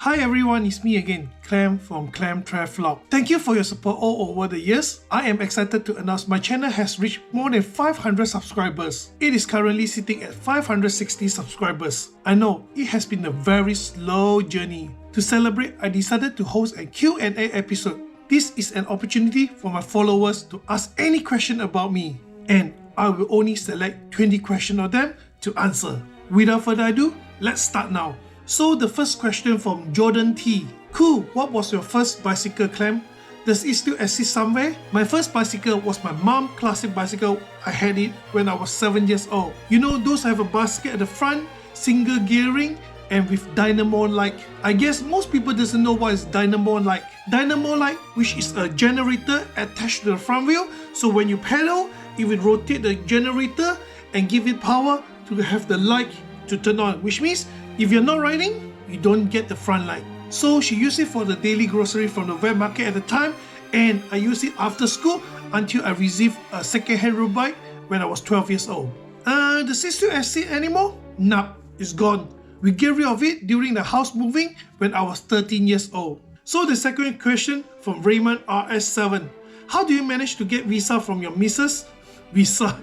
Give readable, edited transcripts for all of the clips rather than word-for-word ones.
Hi everyone, it's me again, Clem from clemtravlog. Thank you for your support all over the years. I am excited to announce my channel has reached more than 500 subscribers. It is currently sitting at 560 subscribers. I know, it has been a very slow journey. To celebrate, I decided to host a Q&A episode. This is an opportunity for my followers to ask any question about me. And I will only select 20 questions of them to answer. Without further ado, let's start now. So the first question from Jordan T. Cool, what was your first bicycle, Clem? Does it still exist somewhere? My first bicycle was my mom's classic bicycle. I had it when I was 7 years old. You know those have a basket at the front, single gearing, and with dynamo light. I guess most people doesn't know what is dynamo light. Dynamo light, which is a generator attached to the front wheel, so when you pedal, it will rotate the generator and give it power to have the light to turn on, which means if you're not riding, you don't get the front light. So she used it for the daily grocery from the wet market at the time, and I used it after school until I received a second-hand road bike when I was 12 years old. Does it still exist anymore? Nah, it's gone. We get rid of it during the house moving when I was 13 years old. So the second question from Raymond RS7. How do you manage to get visa from your missus? Visa.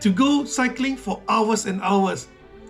To go cycling for hours and hours.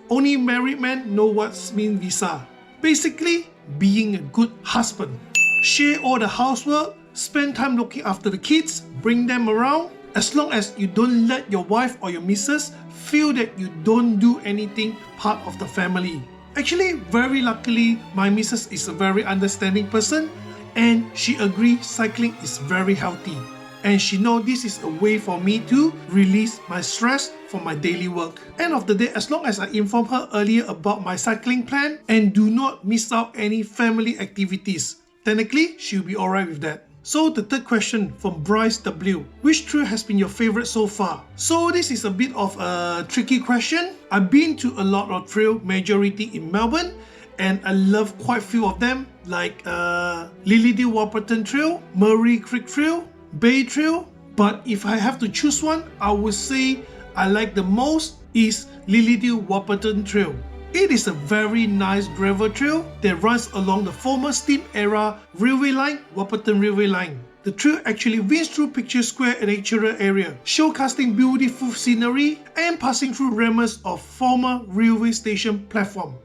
Only married men know what means visa. Basically, being a good husband. Share all the housework, spend time looking after the kids, bring them around. As long as you don't let your wife or your missus feel that you don't do anything part of the family. Actually, very luckily, my missus is a very understanding person and she agrees cycling is very healthy. And she knows this is a way for me to release my stress from my daily work. End of the day, as long as I inform her earlier about my cycling plan and do not miss out any family activities, technically, she'll be alright with that. So the third question from Bryce W. Which trail has been your favorite so far? So this is a bit of a tricky question. I've been to a lot of trail, majority in Melbourne, and I love quite a few of them like Lilydale Warburton Trail, Murray Creek Trail, Bay Trail. But if I have to choose one, I would say I like the most is Lilydale Warburton Trail. It is a very nice gravel trail that runs along the former steam era railway line, Warburton Railway Line. The trail actually winds through Picture Square and natural area, showcasing beautiful scenery and passing through remnants of former railway station platform.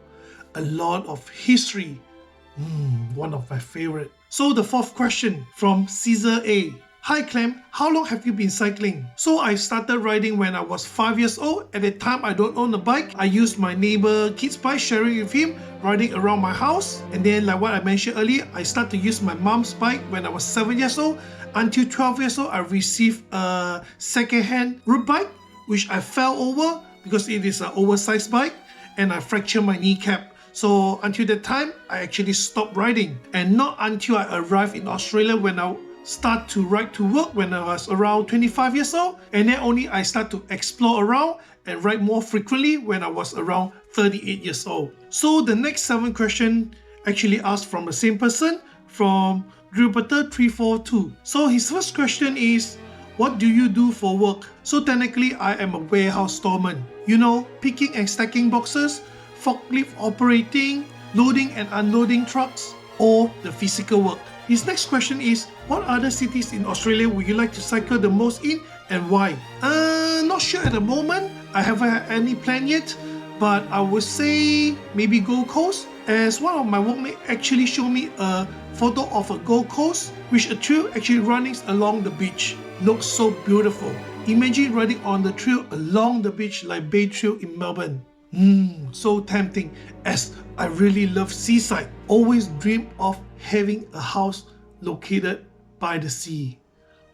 A lot of history. One of my favorite. So the fourth question from Caesar A. Hi Clem, how long have you been cycling? So I started riding when I was 5 years old. At that time I don't own a bike. I used my neighbor kid's bike, sharing with him, riding around my house. And then like what I mentioned earlier, I started to use my mom's bike when I was 7 years old. Until 12 years old, I received a second-hand road bike, which I fell over because it is an oversized bike and I fractured my kneecap. So until that time, I actually stopped riding. And not until I arrived in Australia when I start to ride to work when I was around 25 years old, and then only I start to explore around and ride more frequently when I was around 38 years old. So the next 7 questions actually asked from the same person, from Gilberta342. So his first question is, what do you do for work? So technically I am a warehouse storeman. You know, picking and stacking boxes, forklift operating, loading and unloading trucks, or the physical work. His next question is, what other cities in Australia would you like to cycle the most in and why? Not sure at the moment. I haven't had any plan yet, but I would say maybe Gold Coast, as one of my workmates actually showed me a photo of a Gold Coast, which a trail actually running along the beach. Looks so beautiful. Imagine riding on the trail along the beach like Bay Trail in Melbourne. So tempting, as I really love seaside. Always dream of having a house located by the sea.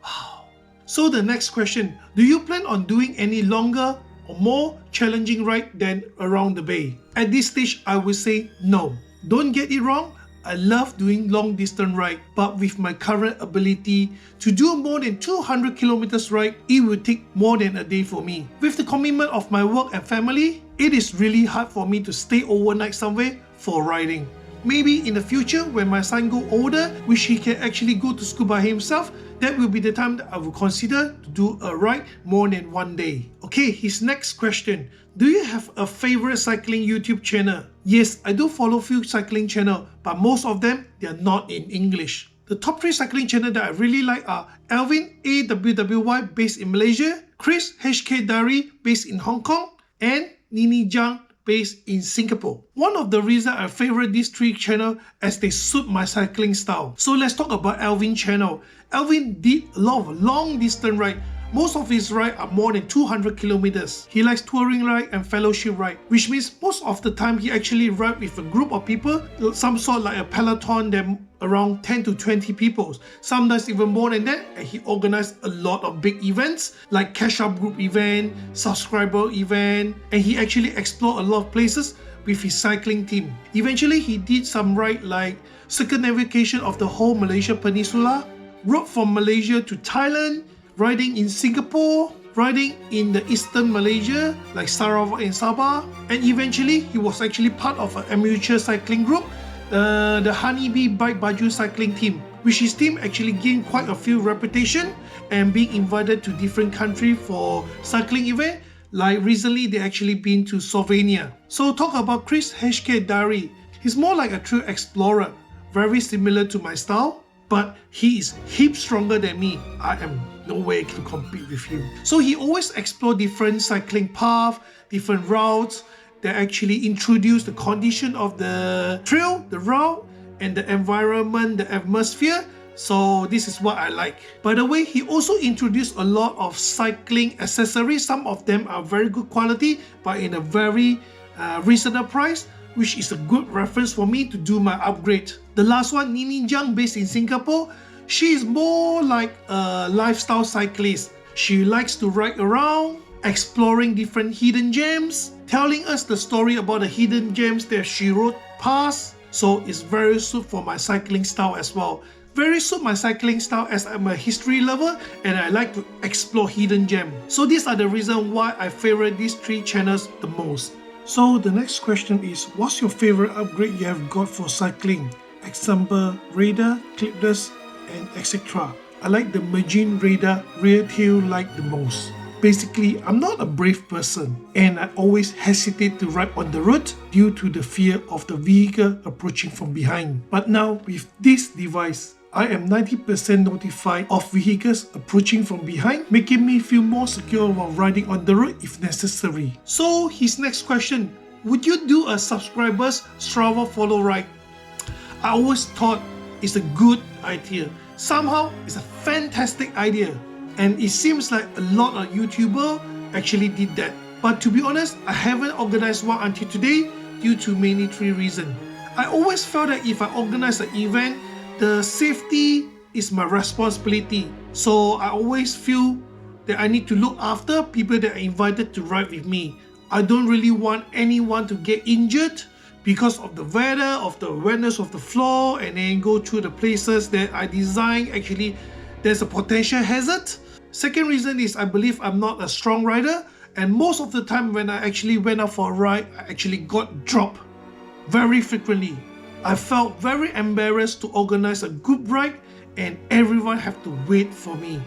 Wow. So the next question, do you plan on doing any longer or more challenging ride than around the bay? At this stage, I would say no. Don't get it wrong, I love doing long distance ride, but with my current ability to do more than 200 kilometers ride, it will take more than a day for me. With the commitment of my work and family, it is really hard for me to stay overnight somewhere for riding. Maybe in the future when my son go older, which he can actually go to school by himself, that will be the time that I will consider to do a ride more than one day. Okay, his next question. Do you have a favorite cycling YouTube channel? Yes, I do follow few cycling channel, but most of them, they are not in English. The top 3 cycling channels that I really like are Alvin AWWY based in Malaysia, Chris HK Diary based in Hong Kong, and Nini Jiang based in Singapore. One of the reasons I favorite these 3 channels as they suit my cycling style. So let's talk about Alvin channel. Alvin did a lot of long distance ride. Most of his rides are more than 200 kilometers. He likes touring ride and fellowship ride, which means most of the time he actually ride with a group of people, some sort like a peloton, then around 10 to 20 people, sometimes even more than that. And he organized a lot of big events like cash up group event, subscriber event, and he actually explored a lot of places with his cycling team. Eventually he did some ride like circumnavigation of the whole Malaysia Peninsula, rode from Malaysia to Thailand, riding in Singapore, riding in the eastern Malaysia like Sarawak and Sabah, and eventually he was actually part of an amateur cycling group, the Honeybee Bike Baju cycling team, which his team actually gained quite a few reputation and being invited to different countries for cycling event. Like recently they actually been to Slovenia. So talk about Chris HK Diary. He's more like a true explorer, very similar to my style, but he is heaps stronger than me. I am no way to compete with him. So he always explore different cycling paths, different routes that actually introduce the condition of the trail, the route, and the environment, the atmosphere. So this is what I like. By the way, he also introduced a lot of cycling accessories. Some of them are very good quality, but in a very reasonable price, which is a good reference for me to do my upgrade. The last one, Nini Jiang based in Singapore. She is more like a lifestyle cyclist. She likes to ride around, exploring different hidden gems, telling us the story about the hidden gems that she rode past. So it's very suit for my cycling style as well. Very suit my cycling style as I'm a history lover and I like to explore hidden gems. So these are the reasons why I favorite these 3 channels the most. So the next question is, what's your favorite upgrade you have got for cycling? Example, radar, clipless, and etc. I like the Mergin radar rear tail light the most. Basically, I'm not a brave person and I always hesitate to ride on the road due to the fear of the vehicle approaching from behind. But now with this device, I am 90% notified of vehicles approaching from behind, making me feel more secure while riding on the road if necessary. So his next question, would you do a subscribers Strava follow ride? I always thought it's a good idea. Somehow it's a fantastic idea. And it seems like a lot of YouTubers actually did that. But to be honest, I haven't organized one until today due to mainly 3 reasons. I always felt that if I organize an event, the safety is my responsibility. So I always feel that I need to look after people that are invited to ride with me. I don't really want anyone to get injured because of the weather, of the wetness of the floor, and then go through the places that I designed. Actually, there's a potential hazard. Second reason is I believe I'm not a strong rider, and most of the time when I actually went out for a ride, I actually got dropped very frequently. I felt very embarrassed to organize a group ride and everyone have to wait for me.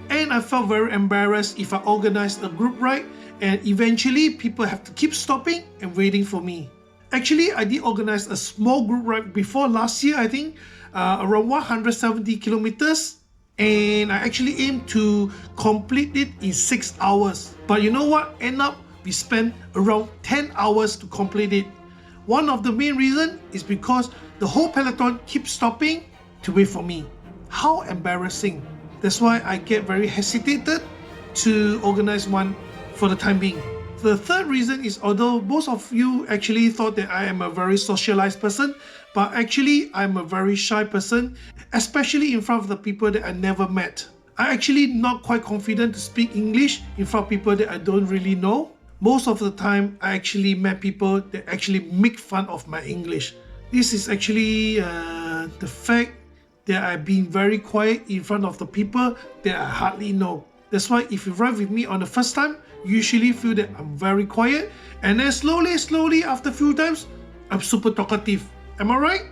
And I felt very embarrassed if I organized a group ride and eventually people have to keep stopping and waiting for me. Actually, I did organize a small group ride before last year, I think, around 170 kilometers. And I actually aimed to complete it in 6 hours. But you know what? End up, we spent around 10 hours to complete it. One of the main reasons is because the whole peloton keeps stopping to wait for me. How embarrassing. That's why I get very hesitated to organize one for the time being. The third reason is, although most of you actually thought that I am a very socialized person, but actually I'm a very shy person, especially in front of the people that I never met. I actually not quite confident to speak English in front of people that I don't really know. Most of the time, I actually met people that actually make fun of my English. This is actually the fact that I've been very quiet in front of the people that I hardly know. That's why if you ride with me on the first time, you usually feel that I'm very quiet, and then slowly after a few times, I'm super talkative. Am I right?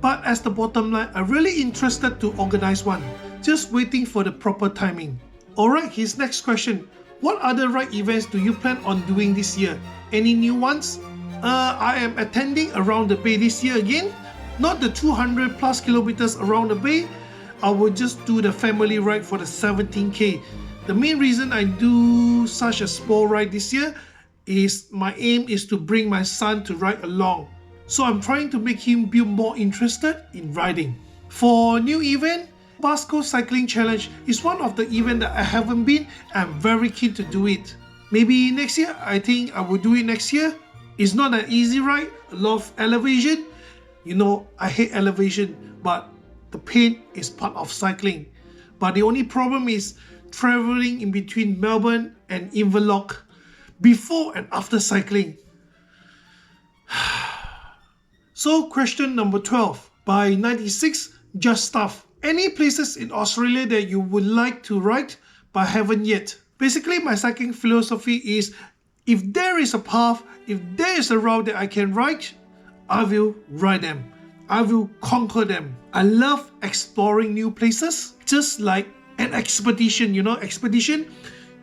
But as the bottom line, I'm really interested to organize one. Just waiting for the proper timing. Alright, his next question. What other ride events do you plan on doing this year? Any new ones? I am attending around the bay this year again. Not the 200 plus kilometers around the bay. I will just do the family ride for the 17k. The main reason I do such a small ride this year is my aim is to bring my son to ride along. So I'm trying to make him be more interested in riding. For new event, Basco Cycling Challenge is one of the events that I haven't been. I'm very keen to do it. Maybe next year, I think I will do it next year. It's not an easy ride, a lot of elevation. You know, I hate elevation, but the pain is part of cycling. But the only problem is traveling in between Melbourne and Inverloch before and after cycling. So question number 12 by 96 Just Stuff. Any places in Australia that you would like to ride but haven't yet? Basically, my cycling philosophy is if there is a path, if there is a route that I can ride, I will ride them. I will conquer them. I love exploring new places, just like an expedition. You know, expedition,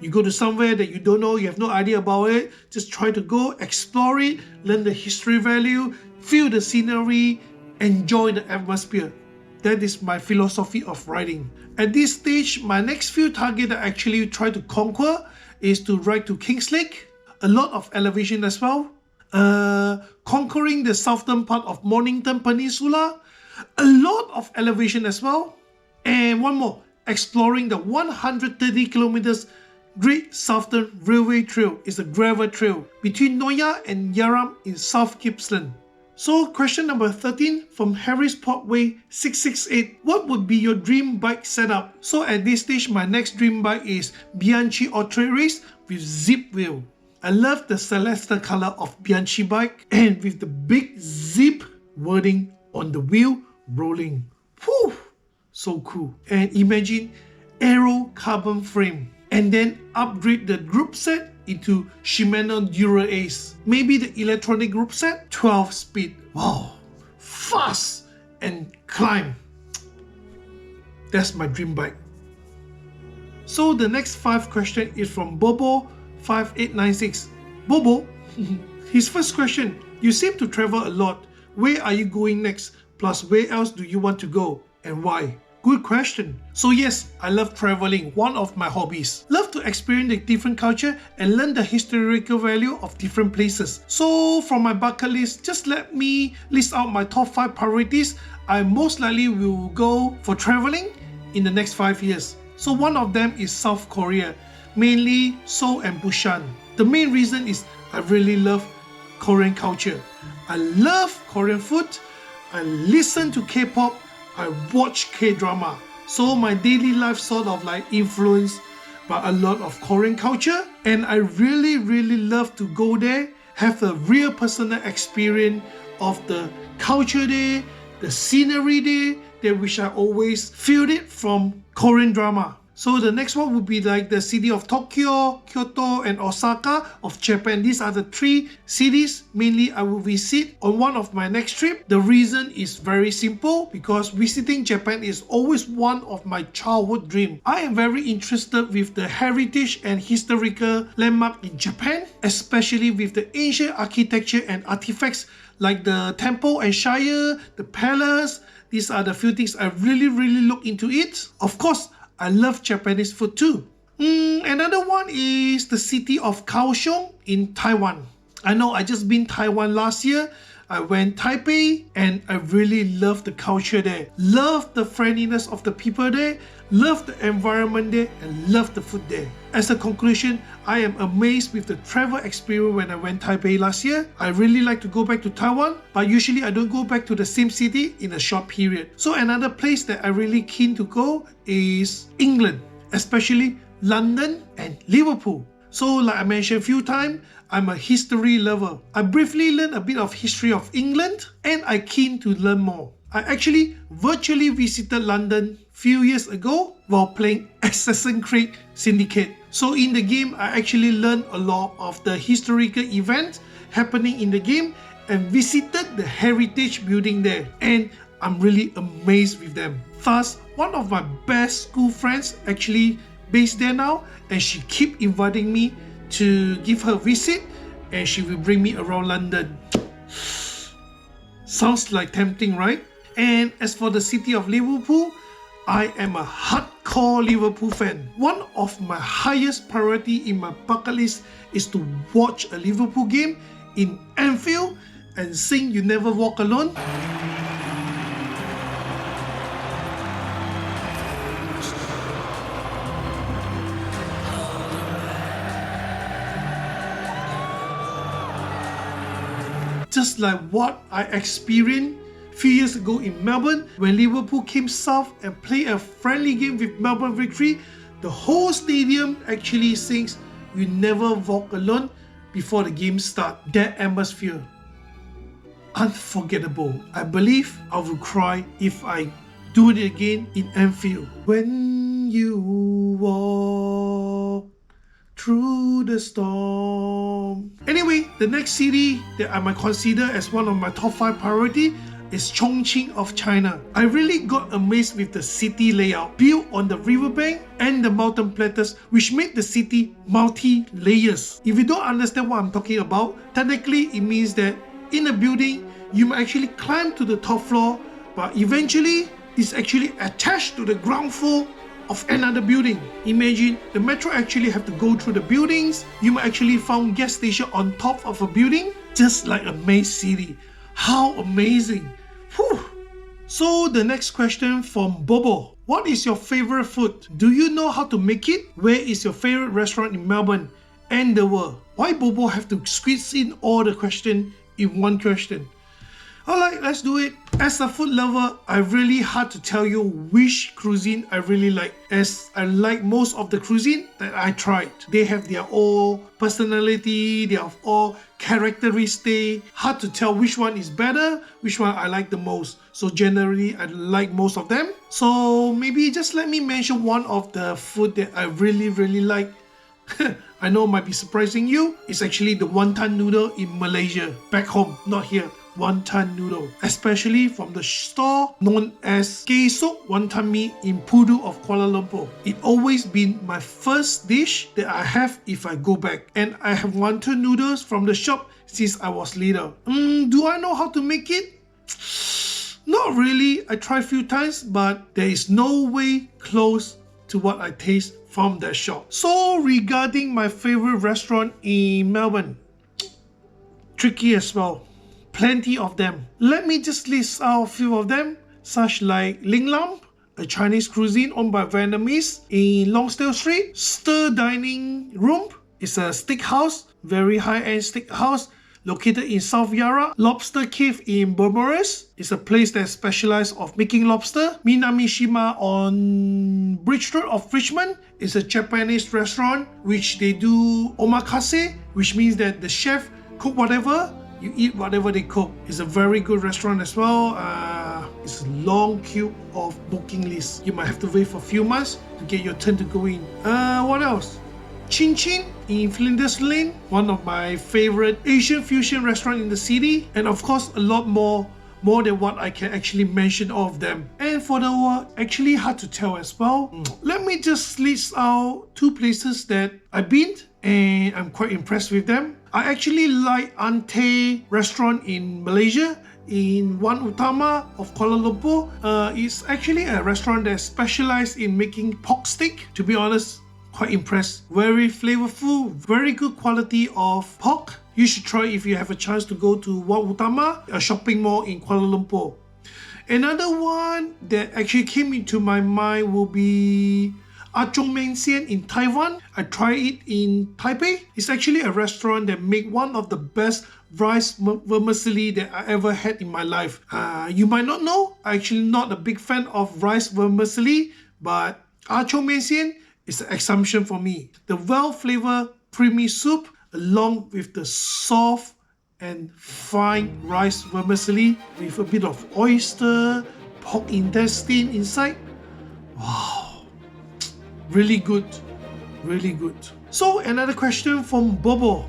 you go to somewhere that you don't know, you have no idea about it, just try to go, explore it, learn the history value, feel the scenery, enjoy the atmosphere. That is my philosophy of riding. At this stage, my next few targets that I actually try to conquer is to ride to Kings Lake, a lot of elevation as well, conquering the southern part of Mornington Peninsula, a lot of elevation as well, and one more, exploring the 130 kilometers Great Southern Railway Trail. Is a gravel trail between Noya and Yarram in South Gippsland. So question number 13 from Harris Portway 668. What would be your dream bike setup? So at this stage, my next dream bike is Bianchi Ultra Race with zip wheel. I love the celeste color of Bianchi bike and with the big zip wording on the wheel rolling. Whew, so cool. And imagine aero carbon frame and then upgrade the group set into Shimano Dura Ace. Maybe the electronic group set, 12 speed. Wow, fast and climb. That's my dream bike. So the next 5 question is from Bobo 5896. Bobo, his first question, you seem to travel a lot. Where are you going next? Plus, where else do you want to go and why? Good question. So yes, I love traveling, one of my hobbies. Love to experience the different culture and learn the historical value of different places. So from my bucket list, just let me list out my top 5 priorities I most likely will go for traveling in the next 5 years. So one of them is South Korea, mainly Seoul and Busan. The main reason is I really love Korean culture. I love Korean food. I listen to K-pop. I watch K-drama. So my daily life sort of like influenced by a lot of Korean culture. And I really love to go there, have a real personal experience of the culture there, the scenery there, that which I always feel it from Korean drama. So the next one would be like the city of Tokyo, Kyoto and Osaka of Japan. These are the 3 cities mainly I will visit on one of my next trip. The reason is very simple, because visiting Japan is always one of my childhood dreams. I am very interested with the heritage and historical landmark in Japan, especially with the ancient architecture and artifacts like the temple and shire, the palace. These are the few things I really look into it. Of course, I love Japanese food too. Another one is the city of Kaohsiung in Taiwan. I know I just been Taiwan last year. I went Taipei and I really love the culture there. Love the friendliness of the people there. Love the environment there and love the food there. As a conclusion, I am amazed with the travel experience when I went Taipei last year. I really like to go back to Taiwan, but usually I don't go back to the same city in a short period. So another place that I really keen to go is England, especially London and Liverpool. So like I mentioned a few times, I'm a history lover. I briefly learned a bit of history of England and I keen to learn more. I actually virtually visited London few years ago while playing Assassin's Creed Syndicate. So in the game, I actually learned a lot of the historical events happening in the game and visited the heritage building there, and I'm really amazed with them. Thus, one of my best school friends actually based there now, and she keep inviting me to give her a visit, and she will bring me around London. Sounds like tempting, right? And as for the city of Liverpool, I am a hardcore Liverpool fan. One of my highest priority in my bucket list is to watch a Liverpool game in Anfield and sing You Never Walk Alone. Just like what I experienced a few years ago in Melbourne when Liverpool came south and played a friendly game with Melbourne Victory. The whole stadium actually sings You Never Walk Alone before the game starts. That atmosphere, unforgettable. I believe I will cry if I do it again in Anfield. When you walk through the storm. Anyway, the next city that I might consider as one of my top 5 priority is Chongqing of China. I really got amazed with the city layout built on the riverbank and the mountain plateaus, which made the city multi-layers. If you don't understand what I'm talking about, technically it means that in a building you might actually climb to the top floor, but eventually it's actually attached to the ground floor of another building. Imagine the metro actually have to go through the buildings. You might actually find gas station on top of a building, just like a maze city. How amazing! Whew. So the next question from Bobo. What is your favorite food? Do you know how to make it? Where is your favorite restaurant in Melbourne and the world? Why Bobo have to squeeze in all the question in one question? Alright, let's do it. As a food lover, I really hard to tell you which cuisine I really like, as I like most of the cuisine that I tried. They have their own personality, they have all characteristic. Hard to tell which one is better, which one I like the most. So generally, I like most of them. So maybe just let me mention one of the food that I really like. I know it might be surprising you. It's actually the wonton noodle in Malaysia. Back home, not here. Wonton noodle, especially from the store known as Kesok Wonton Mee in Pudu of Kuala Lumpur. It always been my first dish that I have if I go back, and I have wonton noodles from the shop since I was little. Do I know how to make it? Not really. I tried a few times, but there is no way close to what I taste from that shop. So regarding my favorite restaurant in Melbourne, tricky as well. Plenty of them. Let me just list out a few of them, such like Ling Lam, a Chinese cuisine owned by Vietnamese in Lonsdale Street. Stir Dining Room is a steakhouse, very high-end steakhouse located in South Yarra. Lobster Cave in Bermudas is a place that specializes of making lobster. Minamishima on Bridge Road of Richmond is a Japanese restaurant which they do omakase, which means that the chef cook whatever, you eat whatever they cook. It's a very good restaurant as well. It's a long queue of booking list. You might have to wait for a few months to get your turn to go in. What else? Chin Chin in Flinders Lane, one of my favorite Asian fusion restaurant in the city, and of course a lot more than what I can actually mention all of them. And for the actually hard to tell as well. Let me just list out 2 places that I've been and I'm quite impressed with them. I actually like Ante restaurant in Malaysia, in Wan Utama of Kuala Lumpur. It's actually a restaurant that specializes in making pork steak. To be honest, quite impressed. Very flavorful, very good quality of pork. You should try if you have a chance to go to Wan Utama, a shopping mall in Kuala Lumpur. Another one that actually came into my mind will be Chong Meng Sian in Taiwan. I tried it in Taipei. It's actually a restaurant that make one of the best rice vermicelli that I ever had in my life. You might not know, I'm actually not a big fan of rice vermicelli, but Chong Meng Sian is an exception for me. The well-flavored creamy soup along with the soft and fine rice vermicelli with a bit of oyster, pork intestine inside. Wow. Really good, So another question from Bobo.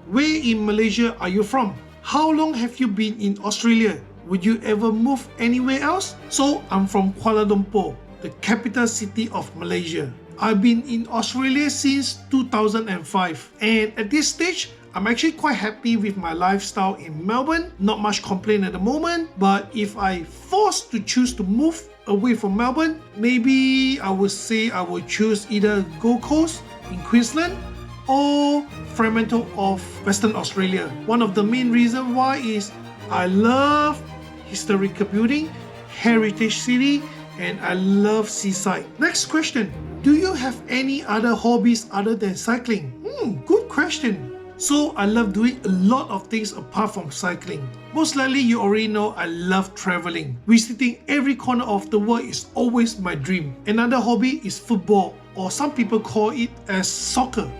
Where in Malaysia are you from? how long have you been in Australia? Would you ever move anywhere else? So I'm from Kuala Lumpur, the capital city of Malaysia. I've been in Australia since 2005, and at this stage, I'm actually quite happy with my lifestyle in Melbourne. Not much complaint at the moment, but if I forced to choose to move away from Melbourne, maybe I would say I would choose either Gold Coast in Queensland or Fremantle of Western Australia. One of the main reasons why is I love historical building, heritage city, and I love seaside. Next question. Do you have any other hobbies other than cycling? Good question. So I love doing a lot of things apart from cycling. Most likely you already know I love traveling. Visiting every corner of the world is always my dream. Another hobby is football, or some people call it as soccer.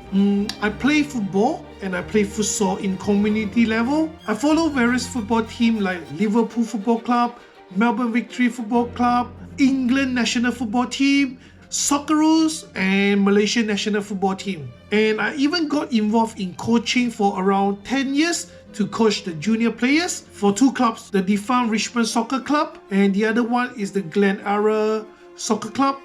I play football and I play futsal in community level. I follow various football teams like Liverpool Football Club, Melbourne Victory Football Club, England National Football Team, Socceroos, and Malaysian National Football Team. And I even got involved in coaching for around 10 years to coach the junior players for two clubs, the defunct Richmond Soccer Club and the other one is the Glen Ara Soccer Club.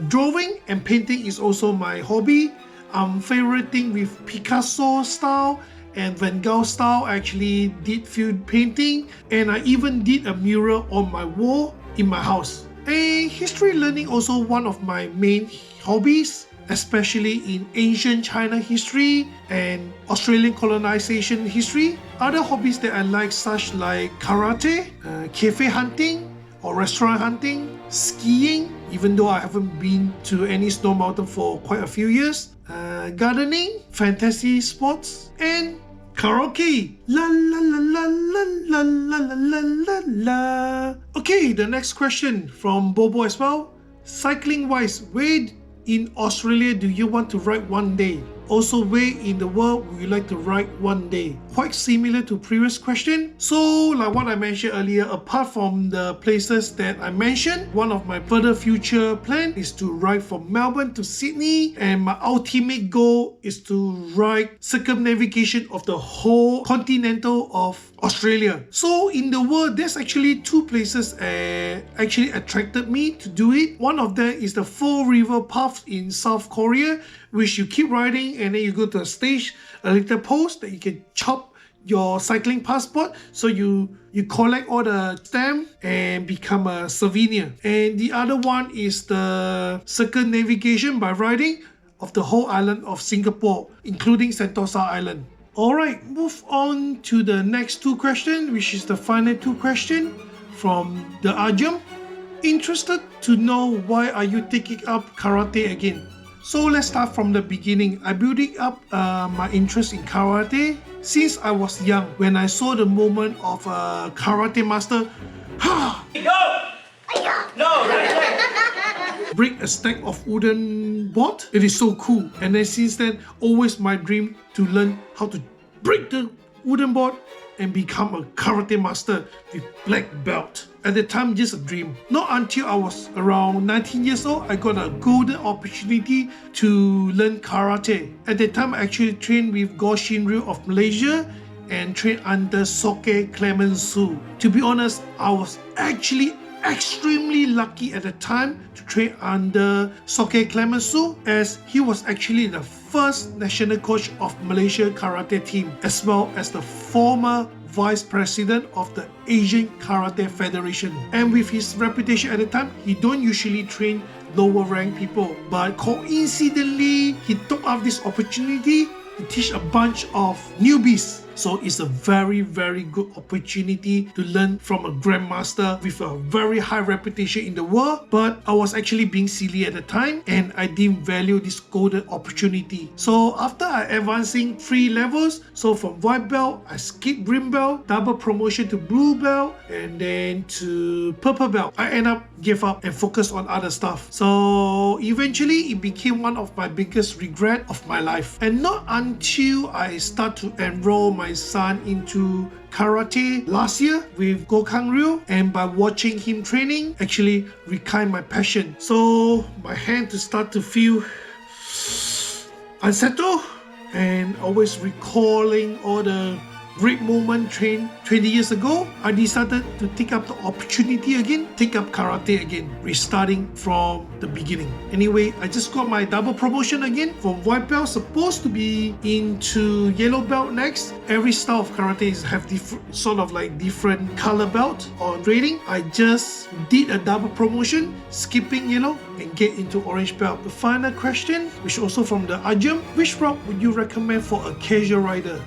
Drawing and painting is also my hobby. I'm favoriting with Picasso style and Van Gogh style. I actually did field painting and I even did a mural on my wall in my house. And history learning also one of my main hobbies, especially in ancient China history and Australian colonization history. Other hobbies that I like such like karate, cafe hunting or restaurant hunting, skiing, even though I haven't been to any snow mountain for quite a few years, gardening, fantasy sports, and karaoke. La la la la la la la la la la. Okay, the next question from Bobo as well. Cycling wise, where in Australia do you want to ride one day? Also, where in the world would you like to ride one day? Quite similar to previous question. So, like what I mentioned earlier, apart from the places that I mentioned, one of my further future plan is to ride from Melbourne to Sydney, and my ultimate goal is to ride circumnavigation of the whole continental of Australia. So in the world, there's actually two places actually attracted me to do it. One of them is the Four River Path in South Korea, which you keep riding and then you go to a stage, a little post that you can chop your cycling passport, so you collect all the stamp and become a souvenir. And the other one is the circumnavigation by riding of the whole island of Singapore, including Sentosa Island. Alright, move on to the next two questions, which is the final two questions from the Ajam. Interested to know why are you taking up karate again? So let's start from the beginning. I building up my interest in karate since I was young. When I saw the moment of a karate master, break a stack of wooden board. It is so cool. And then since then, always my dream to learn how to break the wooden board and become a karate master with black belt. At the time, just a dream. Not until I was around 19 years old, I got a golden opportunity to learn karate. At the time, I actually trained with Goshin Ryu of Malaysia and trained under Soke Clement Su. To be honest, I was actually extremely lucky at the time to train under Soke Clement Su, as he was actually the first national coach of Malaysia karate team, as well as the former vice president of the Asian Karate Federation. And with his reputation at the time, he don't usually train lower ranked people, but coincidentally he took up this opportunity to teach a bunch of newbies. So it's a very, very good opportunity to learn from a grandmaster with a very high reputation in the world. But I was actually being silly at the time and I didn't value this golden opportunity. So after I advancing 3 levels, so from white belt, I skipped green belt, double promotion to blue belt, and then to purple belt. I end up give up and focus on other stuff. So eventually it became one of my biggest regret of my life. And not until I start to enroll my son into karate last year with Gokang Ryu, and by watching him training actually rekindled my passion. So my hand to start to feel unsettled and always recalling all the great moment trained 20 years ago, I decided to take up the opportunity again, take up karate again, restarting from the beginning. Anyway, I just got my double promotion again from white belt, supposed to be into yellow belt next. Every style of karate have different color belt or grading. I just did a double promotion, skipping yellow and get into orange belt. The final question, which also from the Ajam, which route would you recommend for a casual rider?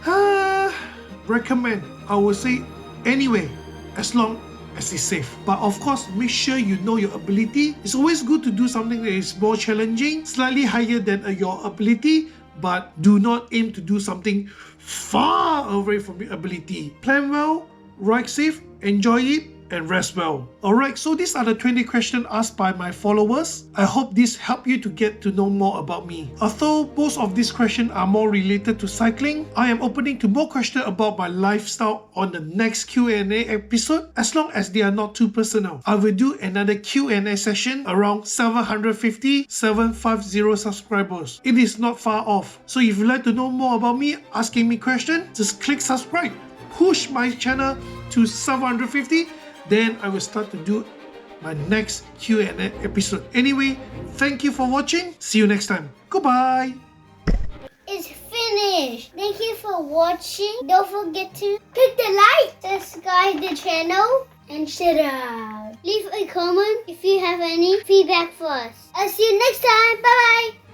Recommend, I would say anyway, as long as it's safe. But of course, make sure you know your ability. It's always good to do something that is more challenging, slightly higher than your ability, but do not aim to do something far away from your ability. Plan well, ride safe, enjoy it, and rest well. Alright, so these are the 20 questions asked by my followers. I hope this helped you to get to know more about me. Although most of these questions are more related to cycling, I am opening to more questions about my lifestyle on the next Q&A episode, as long as they are not too personal. I will do another Q&A session around 750 subscribers. It is not far off. So if you'd like to know more about me, asking me questions, just click subscribe. Push my channel to 750. Then I will start to do my next Q&A episode. Anyway, thank you for watching. See you next time. Goodbye. It's finished. Thank you for watching. Don't forget to click the like, subscribe the channel, and share it out. Leave a comment if you have any feedback for us. I'll see you next time. Bye bye.